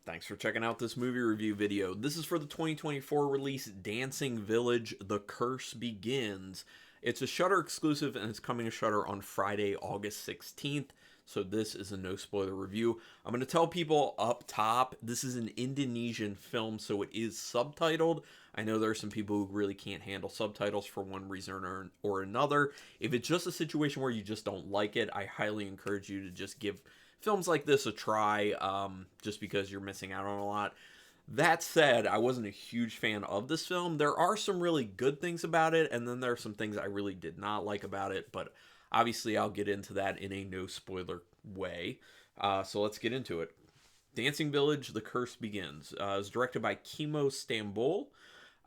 Thanks for checking out this movie review video. This is for the 2024 release Dancing Village, The Curse Begins. It's a Shudder exclusive and it's coming to Shudder on Friday, August 16th. So this is a no spoiler review. I'm going to tell people up top, this is an Indonesian film, so it is subtitled. I know there are some people who really can't handle subtitles for one reason or another. If it's just a situation where you just don't like it, I highly encourage you to just give films like this a try, just because you're missing out on a lot. That said, I wasn't a huge fan of this film. There are some really good things about it, and then there are some things I really did not like about it, but obviously I'll get into that in a no spoiler way. So let's get into it. Dancing Village, The Curse Begins. It was directed by Kimo Stamboel,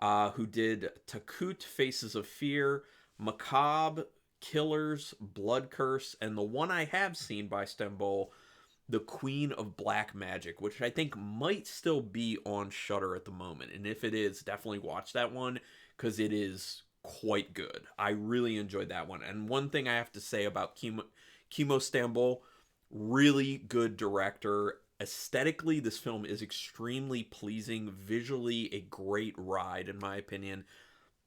who did Takut, Faces of Fear, Macabre, Killers, Blood Curse, and the one I have seen by Stamboel, The Queen of Black Magic, which I think might still be on Shudder at the moment. And if it is, definitely watch that one because it is quite good. I really enjoyed that one. And one thing I have to say about Kimo Stamboel, really good director. Aesthetically, this film is extremely pleasing. Visually, a great ride, in my opinion.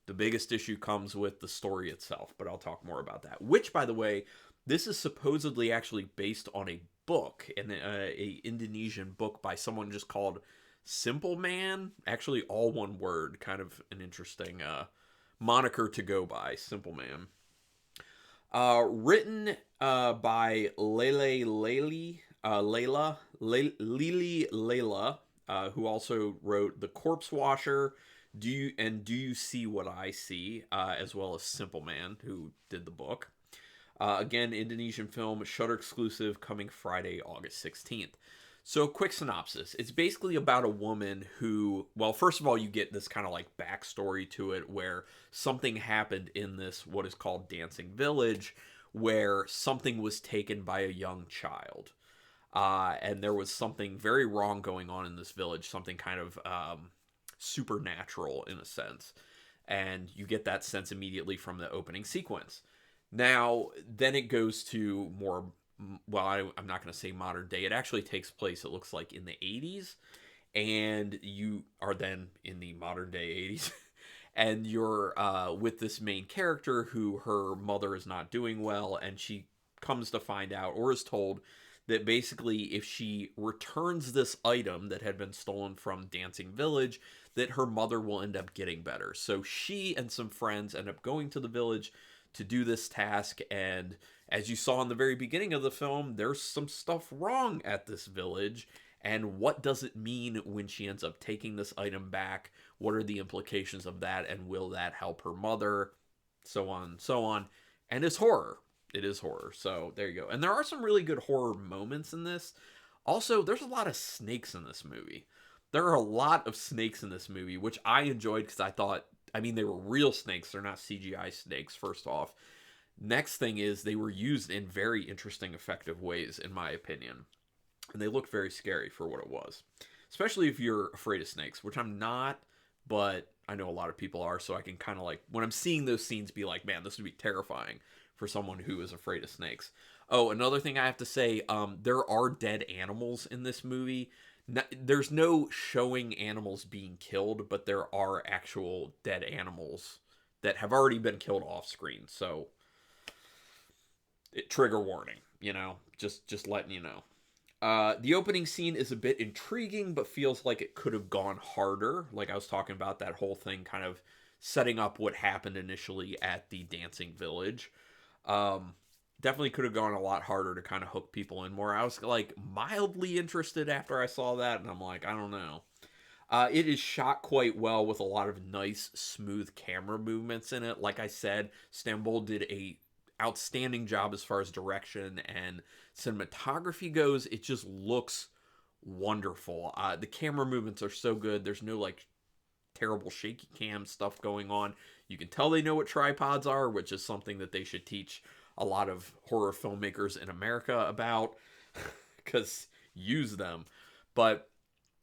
The biggest issue comes with the story itself, but I'll talk more about that. Which, by the way, this is supposedly actually based on a book, a Indonesian book by someone just called SimpleMan. Actually, all one word. Kind of an interesting moniker to go by, SimpleMan. Written by Lele Laila, who also wrote The Corpse Washer, Do You See What I See, as well as SimpleMan, who did the book. Again, Indonesian film, Shudder exclusive, coming Friday, August 16th. So, quick synopsis. It's basically about a woman who, well, first of all, you get this kind of like backstory to it where something happened in this, what is called Dancing Village, where something was taken by a young child. And there was something very wrong going on in this village, something kind of supernatural in a sense. And you get that sense immediately from the opening sequence. Now, then it goes to more, well, I'm not going to say modern day. It actually takes place, it looks like, in the 80s. And you are then in the modern day 80s. And you're with this main character who her mother is not doing well. And she comes to find out, or is told, that basically if she returns this item that had been stolen from Dancing Village, that her mother will end up getting better. So she and some friends end up going to the village to do this task, and as you saw in the very beginning of the film, there's some stuff wrong at this village, and what does it mean when she ends up taking this item back? What are the implications of that, and will that help her mother? So on and so on. And it's horror. It is horror, so there you go. And there are some really good horror moments in this. Also, there's a lot of snakes in this movie. There are a lot of snakes in this movie, which I enjoyed because I thought, I mean, they were real snakes. They're not CGI snakes, first off. Next thing is they were used in very interesting, effective ways, in my opinion. And they looked very scary for what it was. Especially if you're afraid of snakes, which I'm not, but I know a lot of people are, so I can kind of like, when I'm seeing those scenes, be like, man, this would be terrifying for someone who is afraid of snakes. Oh, another thing I have to say, there are dead animals in this movie. There's no showing animals being killed, but there are actual dead animals that have already been killed off screen. So, trigger warning, just letting you know. The opening scene is a bit intriguing, but feels like it could have gone harder. Like I was talking about, that whole thing kind of setting up what happened initially at the Dancing Village. Definitely could have gone a lot harder to kind of hook people in more. I was like mildly interested after I saw that, and I'm like, I don't know. It is shot quite well with a lot of nice, smooth camera movements in it. Like I said, Stamboel did a outstanding job as far as direction and cinematography goes. It just looks wonderful. The camera movements are so good. There's no like terrible shaky cam stuff going on. You can tell they know what tripods are, which is something that they should teach a lot of horror filmmakers in America about, because use them. But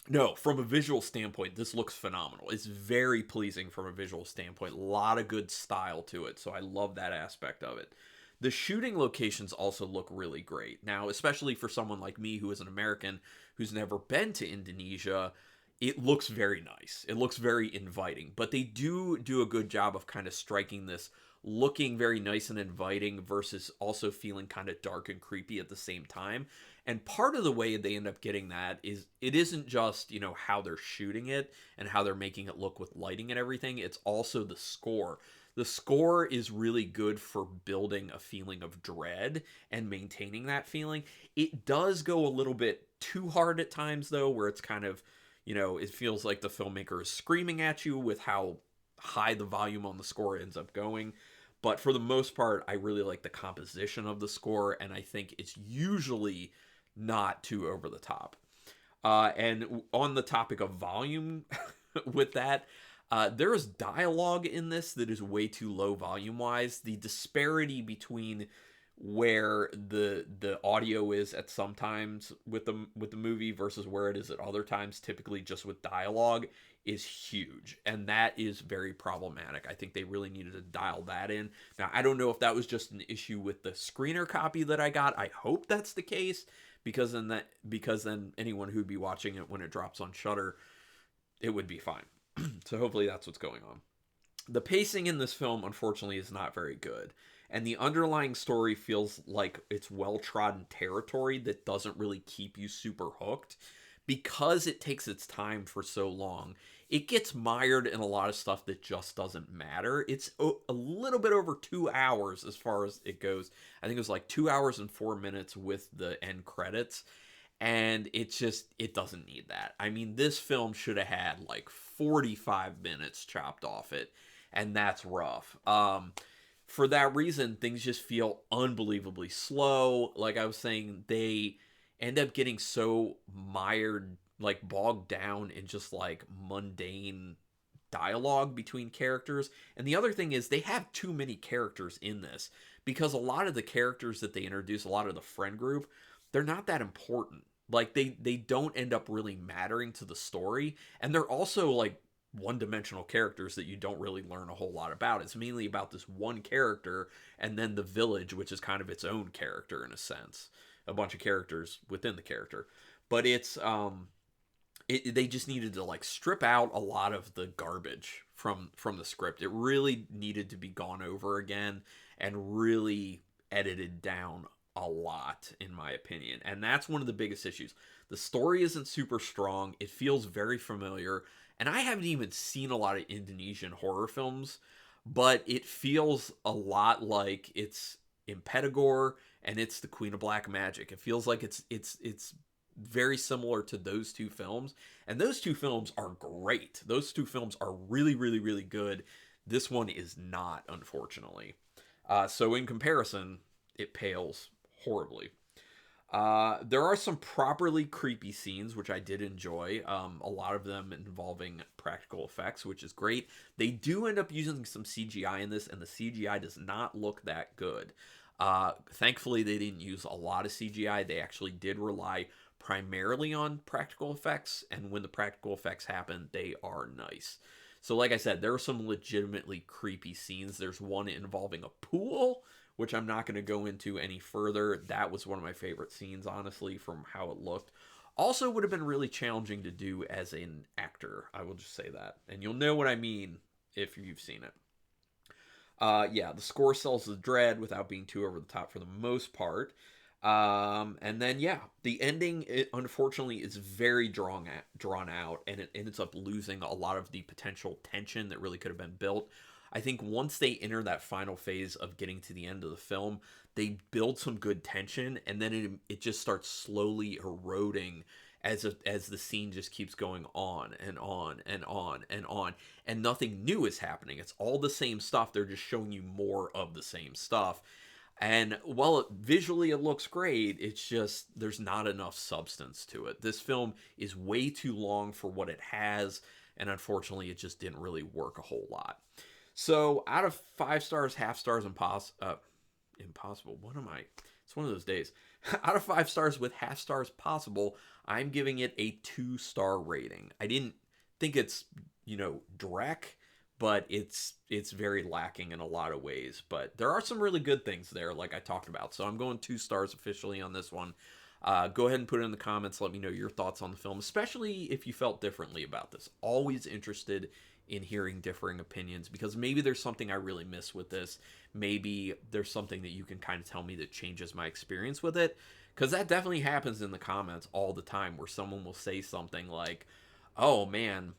no, from a visual standpoint, this looks phenomenal. It's very pleasing from a visual standpoint. A lot of good style to it, so I love that aspect of it. The shooting locations also look really great. Now, especially for someone like me who is an American who's never been to Indonesia, it looks very nice. It looks very inviting. But they do a good job of kind of striking this looking very nice and inviting versus also feeling kind of dark and creepy at the same time. And part of the way they end up getting that is it isn't just, how they're shooting it and how they're making it look with lighting and everything. It's also the score. The score is really good for building a feeling of dread and maintaining that feeling. It does go a little bit too hard at times, though, where it's kind of, it feels like the filmmaker is screaming at you with how high the volume on the score ends up going. But for the most part, I really like the composition of the score, and I think it's usually not too over the top. And on the topic of volume with that, there is dialogue in this that is way too low volume-wise. The disparity between where the audio is at some times with the movie versus where it is at other times, typically just with dialogue, is huge, and that is very problematic. I think they really needed to dial that in. Now, I don't know if that was just an issue with the screener copy that I got. I hope that's the case, because then anyone who'd be watching it when it drops on Shudder, it would be fine. So hopefully that's what's going on. The pacing in this film, unfortunately, is not very good. And the underlying story feels like it's well-trodden territory that doesn't really keep you super hooked. Because it takes its time for so long, it gets mired in a lot of stuff that just doesn't matter. It's a little bit over 2 hours as far as it goes. I think it was like 2 hours and 4 minutes with the end credits. And it doesn't need that. I mean, this film should have had like 45 minutes chopped off it. And that's rough. For that reason, things just feel unbelievably slow. Like I was saying, they end up getting so mired, like bogged down in just like mundane dialogue between characters. And the other thing is they have too many characters in this, because a lot of the characters that they introduce, a lot of the friend group, they're not that important. Like they don't end up really mattering to the story. And they're also like one-dimensional characters that you don't really learn a whole lot about. It's mainly about this one character and then the village, which is kind of its own character in a sense. A bunch of characters within the character. But it's they just needed to like strip out a lot of the garbage from the script. It really needed to be gone over again and really edited down a lot, in my opinion. And that's one of the biggest issues. The story isn't super strong. It feels very familiar. And I haven't even seen a lot of Indonesian horror films, but it feels a lot like it's Impedagore and it's the Queen of Black Magic. It feels like it's very similar to those two films, and those two films are great. Those two films are really, really, really good. This one is not, unfortunately. So in comparison, it pales horribly. There are some properly creepy scenes, which I did enjoy. A lot of them involving practical effects, which is great. They do end up using some CGI in this, and the CGI does not look that good. Thankfully, they didn't use a lot of CGI. They actually did rely primarily on practical effects, and when the practical effects happen, they are nice. So like I said, there are some legitimately creepy scenes. There's one involving a pool, which I'm not going to go into any further. That was one of my favorite scenes, honestly, from how it looked. Also would have been really challenging to do as an actor. I will just say that. And you'll know what I mean if you've seen it. Yeah, the score sells the dread without being too over the top for the most part. And then, yeah, the ending, unfortunately, is very drawn out, and it ends up losing a lot of the potential tension that really could have been built. I think once they enter that final phase of getting to the end of the film, they build some good tension, and then it just starts slowly eroding as the scene just keeps going on and on and on and on, and nothing new is happening. It's all the same stuff. They're just showing you more of the same stuff. And while visually it looks great, it's just there's not enough substance to it. This film is way too long for what it has, and unfortunately, it just didn't really work a whole lot. So out of 5 stars, half stars, impossible. What am I? It's one of those days. Out of 5 stars with half stars possible, I'm giving it a 2-star rating. I didn't think it's, dreck, but it's very lacking in a lot of ways. But there are some really good things there, like I talked about. So I'm going 2 stars officially on this one. Go ahead and put it in the comments. Let me know your thoughts on the film, especially if you felt differently about this. Always interested in hearing differing opinions, because maybe there's something I really miss with this. Maybe there's something that you can kind of tell me that changes my experience with it, because that definitely happens in the comments all the time, where someone will say something like, oh man,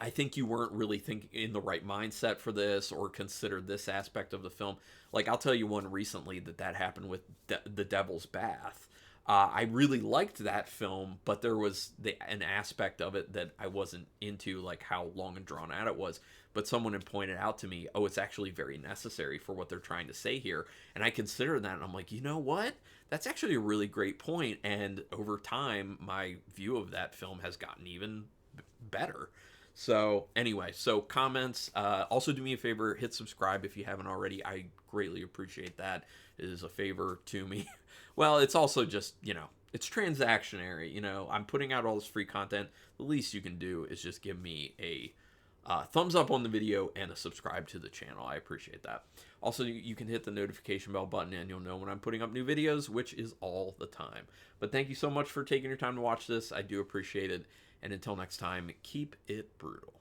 I think you weren't really thinking in the right mindset for this, or considered this aspect of the film. Like, I'll tell you one recently that happened with The Devil's Bath. I really liked that film, but there was an aspect of it that I wasn't into, like how long and drawn out it was. But someone had pointed out to me, oh, it's actually very necessary for what they're trying to say here. And I considered that, and I'm like, you know what? That's actually a really great point. And over time, my view of that film has gotten even better. So anyway, so comments. Also, do me a favor, hit subscribe if you haven't already. I greatly appreciate that. It is a favor to me. Well, it's also just, it's transactionary. I'm putting out all this free content. The least you can do is just give me a thumbs up on the video and a subscribe to the channel. I appreciate that. Also, you can hit the notification bell button and you'll know when I'm putting up new videos, which is all the time. But thank you so much for taking your time to watch this. I do appreciate it. And until next time, keep it brutal.